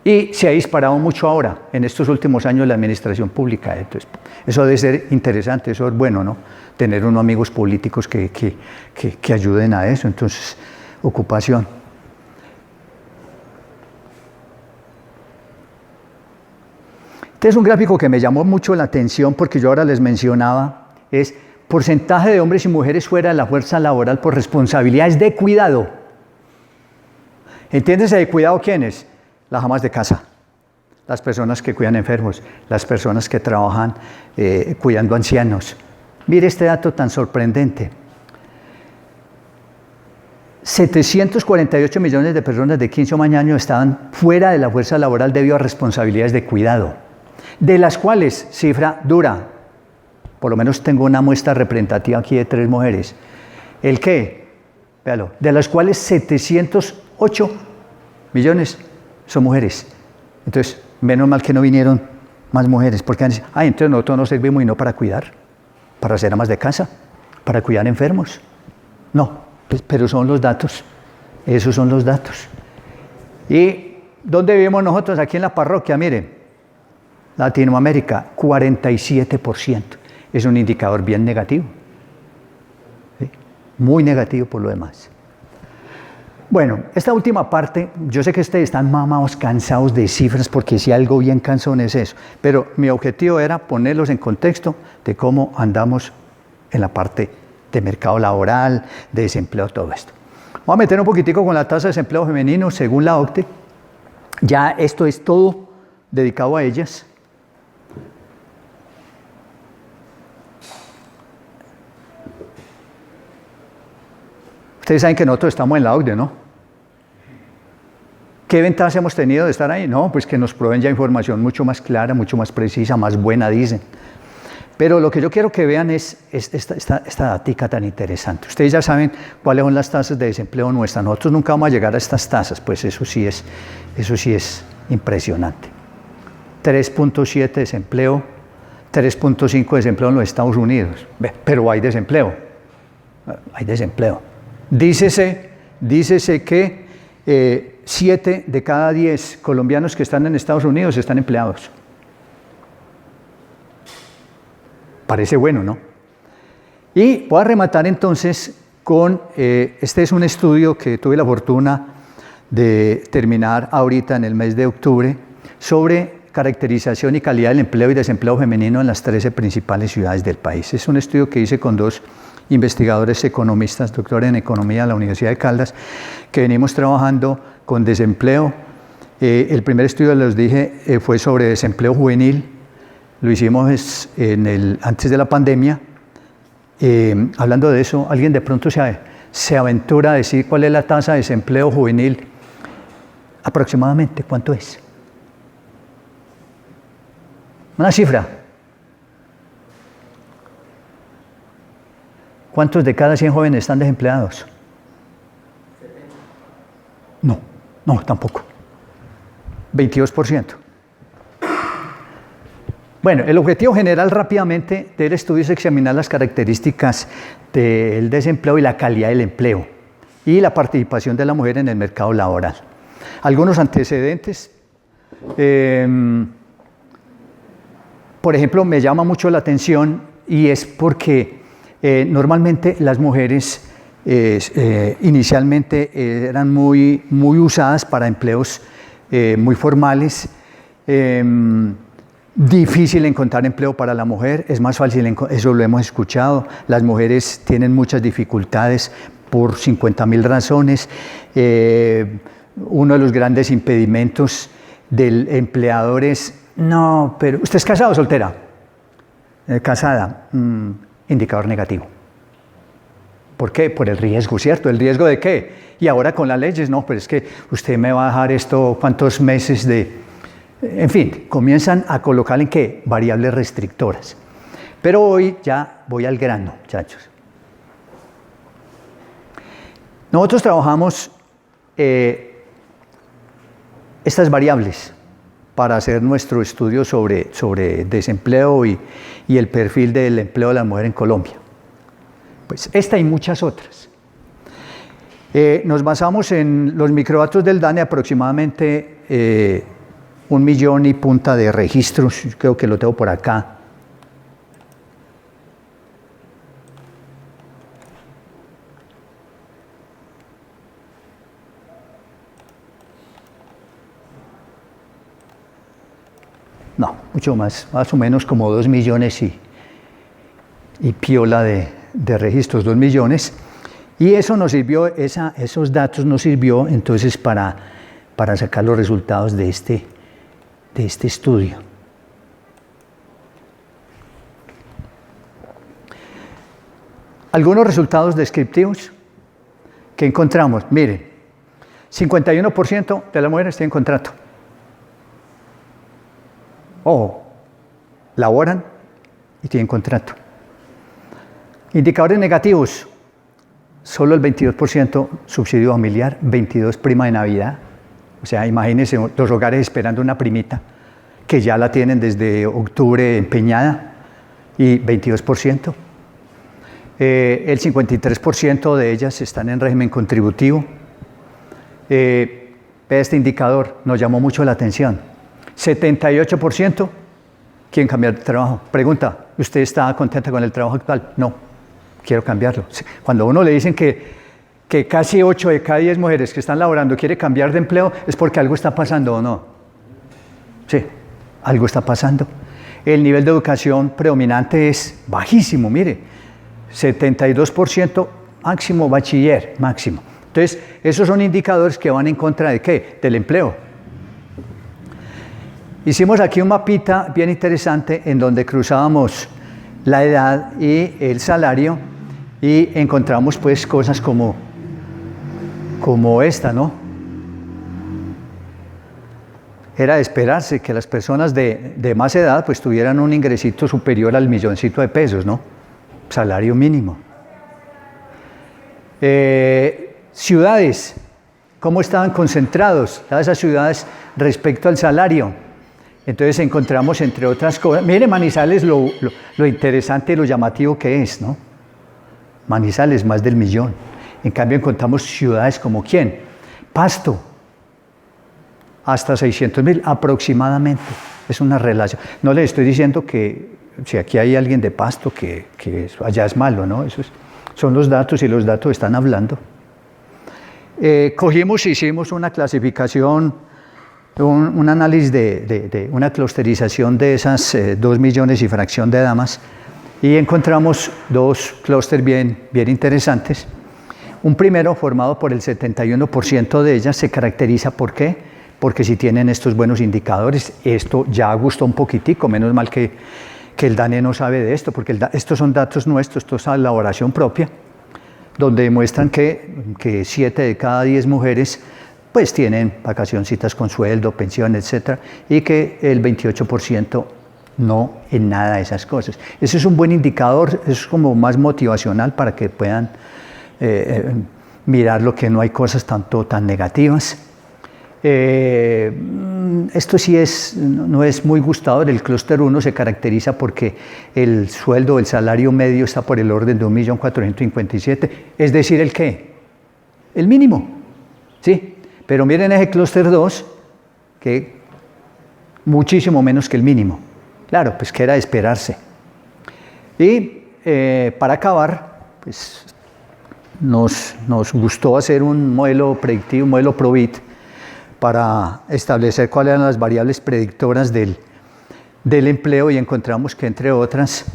Y se ha disparado mucho ahora, en estos últimos años, la administración pública. Entonces, eso debe ser interesante, eso es bueno, ¿no? Tener unos amigos políticos que ayuden a eso. Entonces, ocupación. Este es un gráfico que me llamó mucho la atención porque yo ahora les mencionaba, es porcentaje de hombres y mujeres fuera de la fuerza laboral por responsabilidades de cuidado. Entiéndese de cuidado quiénes, las amas de casa, las personas que cuidan enfermos, las personas que trabajan cuidando ancianos. Mire este dato tan sorprendente. 748 millones de personas de 15 o más años estaban fuera de la fuerza laboral debido a responsabilidades de cuidado, de las cuales, cifra dura, por lo menos tengo una muestra representativa aquí de 3 mujeres. ¿El qué? Véalo, de las cuales 708 millones son mujeres. Entonces, menos mal que no vinieron más mujeres, porque han dicho, entonces nosotros no servimos y no para cuidar, para ser amas de casa, para cuidar enfermos. No. Pero son los datos, esos son los datos. ¿Y dónde vivimos nosotros? Aquí en la parroquia, miren, Latinoamérica, 47%. Es un indicador bien negativo, ¿sí? Muy negativo por lo demás. Bueno, esta última parte, yo sé que ustedes están mamados, cansados de cifras, porque si algo bien cansón es eso, pero mi objetivo era ponerlos en contexto de cómo andamos en la parte de mercado laboral, de desempleo, todo esto. Vamos a meter un poquitico con la tasa de desempleo femenino según la OCDE. Ya esto es todo dedicado a ellas. Ustedes saben que nosotros estamos en la OCDE, ¿no? ¿Qué ventajas hemos tenido de estar ahí? No, pues que nos proveen ya información mucho más clara, mucho más precisa, más buena, dicen. Pero lo que yo quiero que vean es esta datica tan interesante. Ustedes ya saben cuáles son las tasas de desempleo nuestras. Nosotros nunca vamos a llegar a estas tasas, pues eso sí es impresionante. 3.7 desempleo, 3.5 desempleo en los Estados Unidos. Pero hay desempleo. Hay desempleo. Dícese que 7 de cada 10 colombianos que están en Estados Unidos están empleados. Parece bueno, ¿no? Y voy a rematar entonces con, este es un estudio que tuve la fortuna de terminar ahorita en el mes de octubre, sobre caracterización y calidad del empleo y desempleo femenino en las 13 principales ciudades del país. Es un estudio que hice con 2 investigadores economistas, doctores en economía de la Universidad de Caldas, que venimos trabajando con desempleo. El primer estudio, les dije, fue sobre desempleo juvenil. Lo hicimos antes de la pandemia. Hablando de eso, ¿alguien de pronto se aventura a decir cuál es la tasa de desempleo juvenil? Aproximadamente, ¿cuánto es? Una cifra. ¿Cuántos de cada 100 jóvenes están desempleados? No, tampoco. 22%. Bueno, el objetivo general rápidamente del estudio es examinar las características del desempleo y la calidad del empleo y la participación de la mujer en el mercado laboral. Algunos antecedentes. Por ejemplo, me llama mucho la atención y es porque normalmente las mujeres inicialmente eran muy usadas para empleos muy formales. Difícil encontrar empleo para la mujer, es más fácil, eso lo hemos escuchado, las mujeres tienen muchas dificultades por 50.000 razones. Uno de los grandes impedimentos del empleador es, no, pero ¿usted es casado o soltera? Casada, indicador negativo. ¿Por qué? Por el riesgo, ¿cierto? ¿El riesgo de qué? Y ahora con las leyes, no, pero es que usted me va a dejar esto, ¿cuántos meses de...? En fin, comienzan a colocar en qué variables restrictoras. Pero hoy ya voy al grano, muchachos. Nosotros trabajamos estas variables para hacer nuestro estudio sobre desempleo y el perfil del empleo de la mujer en Colombia. Pues esta y muchas otras. Nos basamos en los microdatos del DANE, aproximadamente 1 millón y punta de registros, creo que lo tengo por acá. No, mucho más o menos como 2 millones y piola de registros, 2 millones. Y eso nos sirvió, esos datos nos sirvió entonces para sacar los resultados de este estudio. Algunos resultados descriptivos que encontramos. Miren, 51% de las mujeres tienen contrato. Ojo, laboran y tienen contrato. Indicadores negativos. Solo el 22% subsidio familiar, 22% prima de Navidad. O sea, imagínense los hogares esperando una primita que ya la tienen desde octubre empeñada y 22%. El 53% de ellas están en régimen contributivo. Este indicador nos llamó mucho la atención. 78% quieren cambiar de trabajo. Pregunta, ¿usted está contenta con el trabajo actual? No, quiero cambiarlo. Cuando a uno le dicen que casi 8 de cada 10 mujeres que están laborando quiere cambiar de empleo, es porque algo está pasando o no. Sí, algo está pasando. El nivel de educación predominante es bajísimo, mire. 72% máximo bachiller, máximo. Entonces, esos son indicadores que van en contra de ¿qué? Del empleo. Hicimos aquí un mapita bien interesante en donde cruzábamos la edad y el salario y encontramos pues cosas como esta, ¿no? Era de esperarse que las personas de más edad pues tuvieran un ingresito superior al milloncito de pesos, ¿no? Salario mínimo. Ciudades, ¿cómo estaban concentrados todas esas ciudades respecto al salario? Entonces encontramos, entre otras cosas, mire Manizales lo interesante y lo llamativo que es, ¿no? Manizales, más del 1 millón. En cambio encontramos ciudades como ¿quién? Pasto, hasta 600,000 aproximadamente. Es una relación. No les estoy diciendo que si aquí hay alguien de Pasto que allá es malo, ¿no? Son los datos y los datos están hablando. Hicimos una clasificación, un análisis de una clusterización de esas 2 millones y fracción de damas y encontramos 2 clústeres bien interesantes. Un primero formado por el 71% de ellas se caracteriza ¿por qué? Porque si tienen estos buenos indicadores, esto ya gustó un poquitico, menos mal que el DANE no sabe de esto, porque estos son datos nuestros, esto es elaboración propia, donde demuestran que 7 de cada 10 mujeres pues tienen vacacioncitas con sueldo, pensión, etc. Y que el 28% no en nada de esas cosas. Ese es un buen indicador, es como más motivacional para que puedan mirar lo que no hay cosas tan negativas. Esto sí no es muy gustador. El clúster 1 se caracteriza porque el sueldo, el salario medio está por el orden de 1.457.000, es decir, ¿el qué? El mínimo, ¿sí? Pero miren ese clúster 2, que muchísimo menos que el mínimo. Claro, pues que era de esperarse. Y para acabar, pues nos gustó hacer un modelo predictivo, un modelo ProBit, para establecer cuáles eran las variables predictoras del empleo y encontramos que entre otras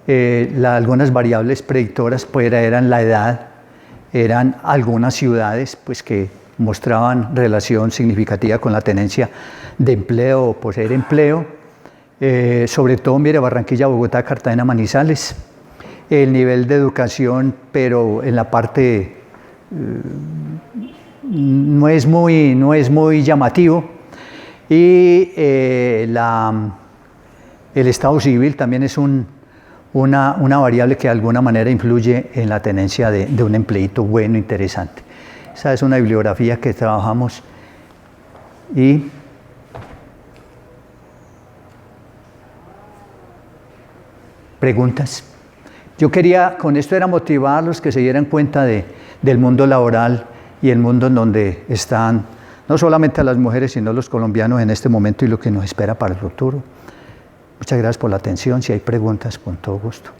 algunas variables predictoras pues eran la edad, eran algunas ciudades pues que mostraban relación significativa con la tenencia de empleo o poseer empleo, sobre todo mire Barranquilla, Bogotá, Cartagena, Manizales, el nivel de educación pero en la parte no es muy llamativo y el estado civil también es una variable que de alguna manera influye en la tenencia de un empleito bueno, interesante. Esa es una bibliografía que trabajamos y preguntas. Yo quería, con esto era motivarlos que se dieran cuenta del mundo laboral y el mundo en donde están no solamente las mujeres, sino los colombianos en este momento y lo que nos espera para el futuro. Muchas gracias por la atención. Si hay preguntas, con todo gusto.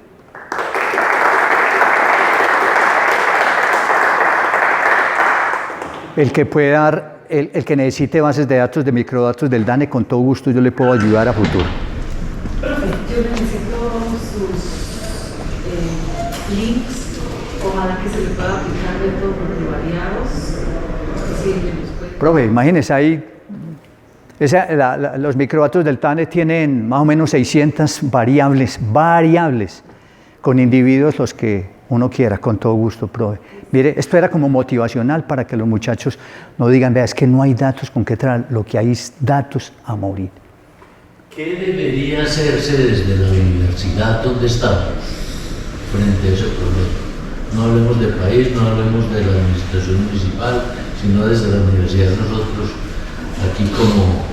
El que puede dar el que necesite bases de datos, de microdatos del DANE, con todo gusto yo le puedo ayudar a futuro. Profe, yo necesito sus links, ojalá que se le pueda aplicar métodos multivariados. Sí, Profe, imagínese ahí, los microdatos del DANE tienen más o menos 600 variables, con individuos los que uno quiera, con todo gusto, profe. Mire, esto era como motivacional para que los muchachos no digan, vea, es que no hay datos con qué traer, lo que hay es datos a morir. ¿Qué debería hacerse desde la universidad donde estamos frente a ese problema? No hablemos del país, no hablemos de la administración municipal, sino desde la universidad nosotros, aquí como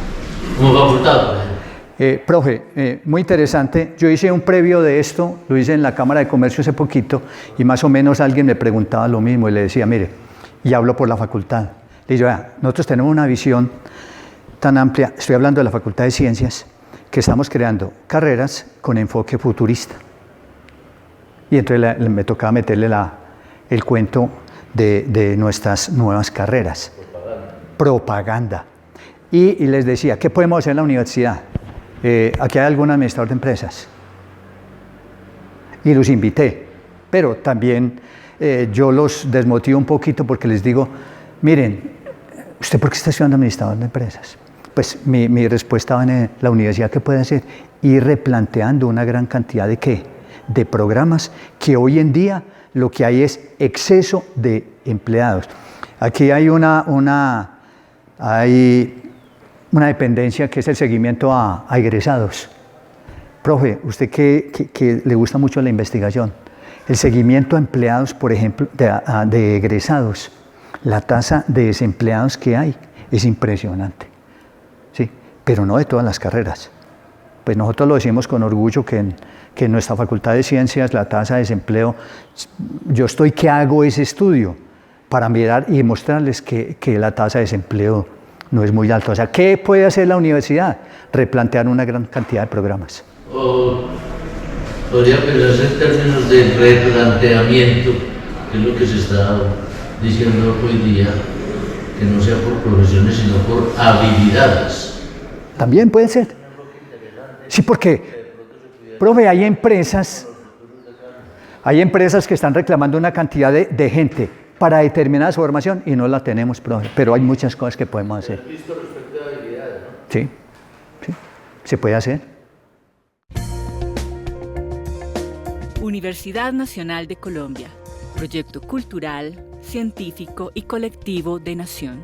facultad, por ejemplo. Profe, muy interesante. Yo hice un previo de esto, lo hice en la Cámara de Comercio hace poquito, y más o menos alguien me preguntaba lo mismo y le decía, mire, y hablo por la facultad. Le digo, vea, nosotros tenemos una visión tan amplia, estoy hablando de la Facultad de Ciencias, que estamos creando carreras con enfoque futurista. Y entonces me tocaba meterle el cuento de nuestras nuevas carreras. Propaganda. Y les decía, ¿qué podemos hacer en la universidad? Aquí hay algún administrador de empresas. Y los invité, pero también yo los desmotivo un poquito porque les digo, miren, ¿usted por qué está estudiando administrador de empresas? Pues mi respuesta va en la universidad, ¿qué puede hacer? Ir replanteando una gran cantidad de programas que hoy en día lo que hay es exceso de empleados. Aquí hay una dependencia que es el seguimiento a egresados. Profe, usted que le gusta mucho la investigación, el seguimiento a empleados, por ejemplo, de egresados, la tasa de desempleados que hay es impresionante, ¿sí? Pero no de todas las carreras. Pues nosotros lo decimos con orgullo que en nuestra Facultad de Ciencias la tasa de desempleo, yo estoy que hago ese estudio para mirar y mostrarles que la tasa de desempleo no es muy alta. O sea, ¿qué puede hacer la universidad? Replantear una gran cantidad de programas. O podría pensarse en términos de replanteamiento, que es lo que se está diciendo hoy día, que no sea por profesiones, sino por habilidades. También puede ser. Sí, porque, profe, hay empresas que están reclamando una cantidad de gente para determinada formación y no la tenemos, profe, pero hay muchas cosas que podemos hacer. Visto respecto a habilidades, ¿no? Sí, se puede hacer. Universidad Nacional de Colombia, proyecto cultural, científico y colectivo de nación.